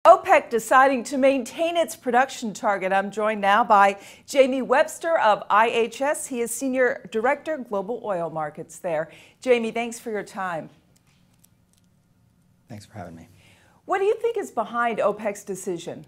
OPEC deciding to maintain its production target. I'm joined now by Jamie Webster of IHS. He is Senior Director, Global Oil Markets there. Jamie, thanks for your time. Thanks for having me. What do you think is behind OPEC's decision?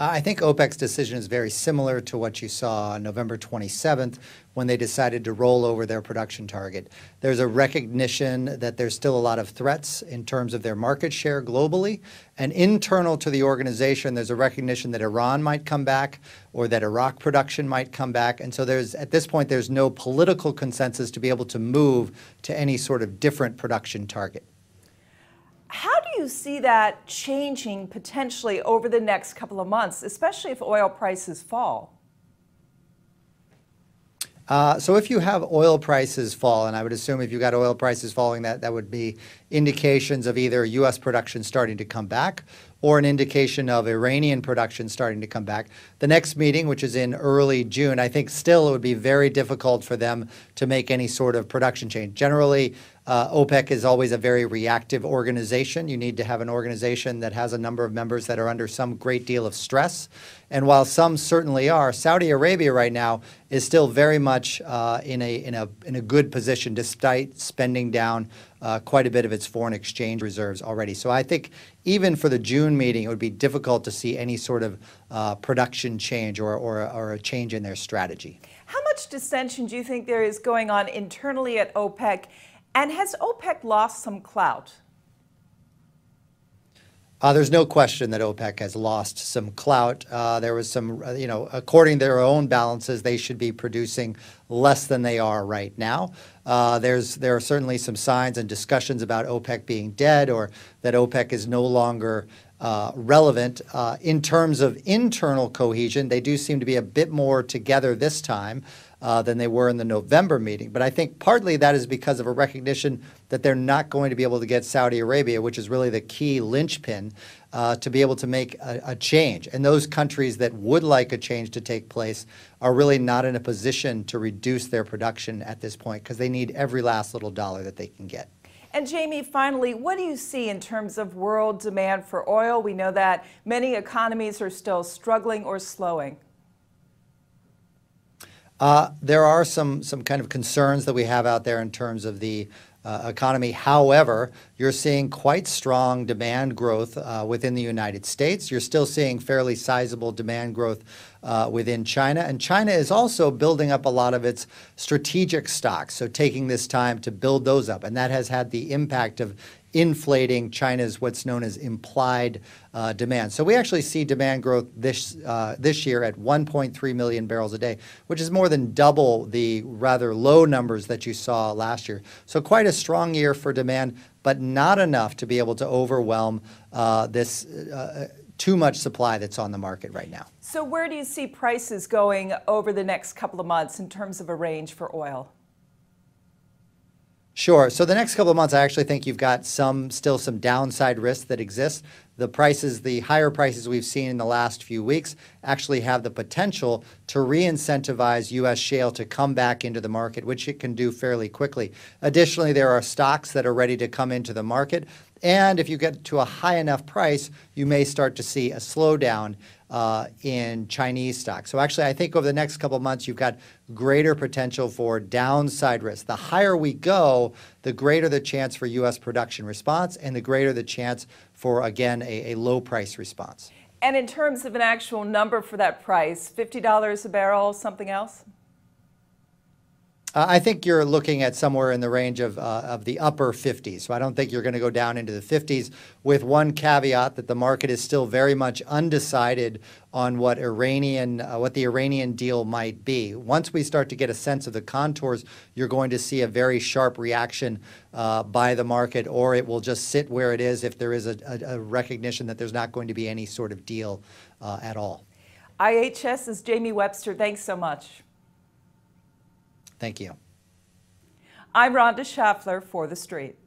I think OPEC's decision is very similar to what you saw on November 27th when they decided to roll over their production target. There's a recognition that there's still a lot of threats in terms of their market share globally. And internal to the organization, there's a recognition that Iran might come back or that Iraq production might come back. And so at this point, there's no political consensus to be able to move to any sort of different production target. How do you see that changing potentially over the next couple of months, especially if oil prices fall? So if you have oil prices fall, and I would assume if you got oil prices falling, that would be indications of either U.S. production starting to come back or an indication of Iranian production starting to come back. The next meeting, which is in early June, I think still it would be very difficult for them to make any sort of production change. Generally, OPEC is always a very reactive organization. You need to have an organization that has a number of members that are under some great deal of stress. And while some certainly are, Saudi Arabia right now is still very much in a good position despite spending down quite a bit of its foreign exchange reserves already. So I think even for the June meeting, it would be difficult to see any sort of production change or a change in their strategy. How much dissension do you think there is going on internally at OPEC? And has OPEC lost some clout? There's no question that OPEC has lost some clout. There was some, according to their own balances, they should be producing less than they are right now. There are certainly some signs and discussions about OPEC being dead or that OPEC is no longer relevant. In terms of internal cohesion, they do seem to be a bit more together this time than they were in the November meeting. But I think partly that is because of a recognition that they're not going to be able to get Saudi Arabia, which is really the key linchpin, to be able to make a change. And those countries that would like a change to take place are really not in a position to reduce their production at this point because they need every last little dollar that they can get. And Jamie, finally, what do you see in terms of world demand for oil? We know that many economies are still struggling or slowing. There are some kind of concerns that we have out there in terms of the economy. However, you're seeing quite strong demand growth within the United States. You're still seeing fairly sizable demand growth within China. And China is also building up a lot of its strategic stocks, so taking this time to build those up. And that has had the impact of inflating China's what's known as implied demand. So we actually see demand growth this year at 1.3 million barrels a day, which is more than double the rather low numbers that you saw last year. So quite a strong year for demand, but not enough to be able to overwhelm this too much supply that's on the market right now. So where do you see prices going over the next couple of months in terms of a range for oil? Sure. So the next couple of months, I actually think you've got still some downside risks that exist. The higher prices we've seen in the last few weeks actually have the potential to re-incentivize U.S. shale to come back into the market, which it can do fairly quickly. Additionally, there are stocks that are ready to come into the market. And if you get to a high enough price, you may start to see a slowdown in Chinese stocks. So actually, I think over the next couple of months, you've got greater potential for downside risk. The higher we go, the greater the chance for U.S. production response and the greater the chance for, again, a low price response. And in terms of an actual number for that price, $50 a barrel, something else? I think you're looking at somewhere in the range of the upper 50s. So I don't think you're going to go down into the 50s, with one caveat that the market is still very much undecided on what the Iranian deal might be. Once we start to get a sense of the contours, you're going to see a very sharp reaction by the market, or it will just sit where it is if there is a recognition that there's not going to be any sort of deal at all. IHS's Jamie Webster, thanks so much. Thank you. I'm Rhonda Schaffler for The Street.